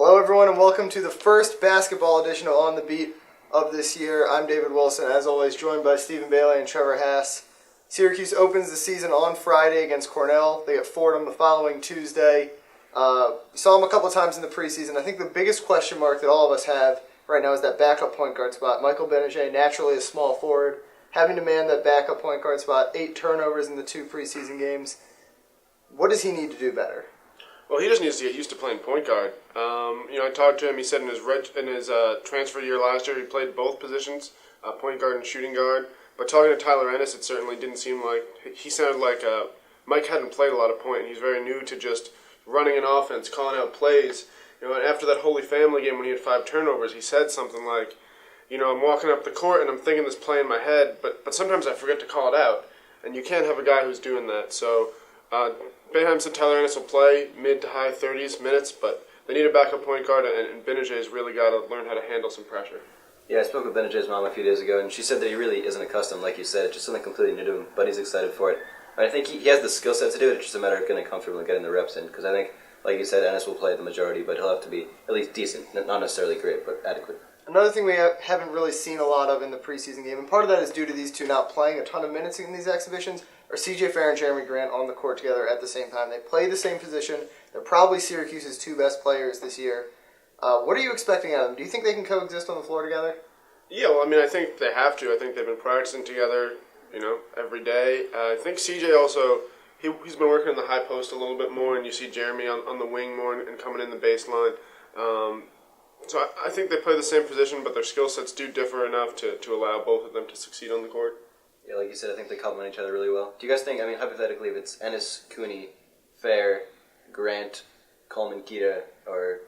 Hello everyone and welcome to the first basketball edition of On the Beat of this year. I'm David Wilson, as always, joined by Stephen Bailey and Trevor Haas. Syracuse opens the season on Friday against Cornell. They get Fordham the following Tuesday. Saw them a couple of times in the preseason. I think the biggest question mark that all of us have right now is that backup point guard spot. Michael Benajay, naturally a small forward, having to man that backup point guard spot, 8 turnovers in the 2 preseason games. What does he need to do better? Well, he just needs to get used to playing point guard. I talked to him. He said in his transfer year last year, he played both positions, point guard and shooting guard. But talking to Tyler Ennis, it certainly didn't seem like he sounded like Mike hadn't played a lot of point, and he's very new to just running an offense, calling out plays. And after that Holy Family game when he had 5 turnovers, he said something like, I'm walking up the court and I'm thinking this play in my head, but sometimes I forget to call it out, and you can't have a guy who's doing that. So Boeheim said Tyler Ennis will play mid to high 30s minutes, but they need a backup point guard, and Benajay's really got to learn how to handle some pressure. Yeah, I spoke with Benajay's mom a few days ago, and she said that he really isn't accustomed, like you said. It's just something completely new to him, but he's excited for it. And I think he has the skill set to do it. It's just a matter of getting comfortable and getting the reps in, because I think, like you said, Ennis will play the majority, but he'll have to be at least decent. Not necessarily great, but adequate. Another thing we haven't really seen a lot of in the preseason game, and part of that is due to these two not playing a ton of minutes in these exhibitions, are C.J. Fair and Jeremy Grant on the court together at the same time. They play the same position. They're probably Syracuse's 2 best players this year. What are you expecting out of them? Do you think they can coexist on the floor together? Yeah, well, I think they have to. I think they've been practicing together, every day. I think CJ also, he's been working in the high post a little bit more, and you see Jeremy on the wing more and coming in the baseline. So I think they play the same position, but their skill sets do differ enough to allow both of them to succeed on the court. Yeah, like you said, I think they complement each other really well. Do you guys think, hypothetically, if it's Ennis, Cooney, Fair, Grant, Coleman, Kita, or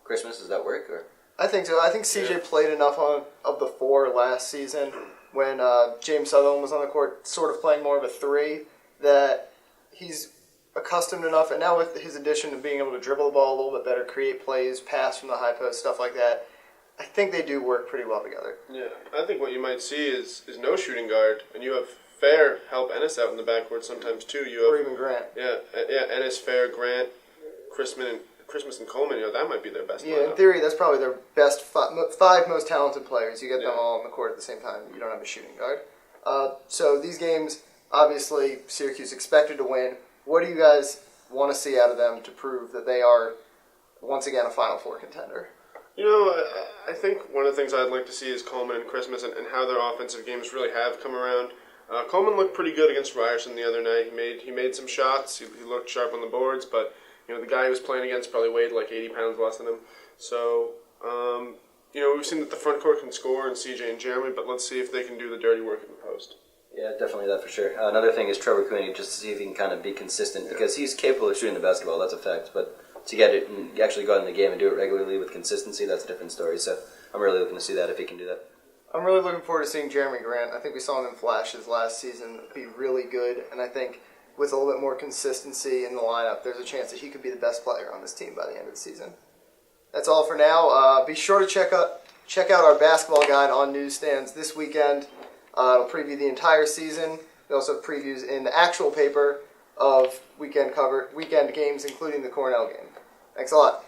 Christmas, does that work? Or? I think so. I think CJ played enough of the 4 last season when James Sutherland was on the court, sort of playing more of a 3, that he's accustomed enough. And now with his addition of being able to dribble the ball a little bit better, create plays, pass from the high post, stuff like that, I think they do work pretty well together. Yeah, I think what you might see is no shooting guard, and you have Fair help Ennis out in the backcourt sometimes too. Or even Grant. Yeah, Ennis, Fair, Grant, Christmas and Coleman. That might be their best. Yeah, lineup. in theory, that's probably their best 5 most talented players. You get them all on the court at the same time. You don't have a shooting guard. So these games, obviously, Syracuse expected to win. What do you guys want to see out of them to prove that they are once again a Final Four contender? I think one of the things I'd like to see is Coleman and Christmas and how their offensive games really have come around. Coleman looked pretty good against Ryerson the other night. He made some shots. He looked sharp on the boards, but the guy he was playing against probably weighed like 80 pounds less than him. So, we've seen that the front court can score in CJ and Jeremy, but let's see if they can do the dirty work in the post. Yeah, definitely that for sure. Another thing is Trevor Cooney, just to see if he can kind of be consistent, because he's capable of shooting the basketball, that's a fact, but to get it and actually go out in the game and do it regularly with consistency, that's a different story. So I'm really looking to see that if he can do that. I'm really looking forward to seeing Jeremy Grant. I think we saw him in flashes last season be really good, and I think with a little bit more consistency in the lineup, there's a chance that he could be the best player on this team by the end of the season. That's all for now. Be sure to check out our basketball guide on newsstands this weekend. It'll preview the entire season. We also have previews in the actual paper of weekend games, including the Cornell game. Thanks a lot.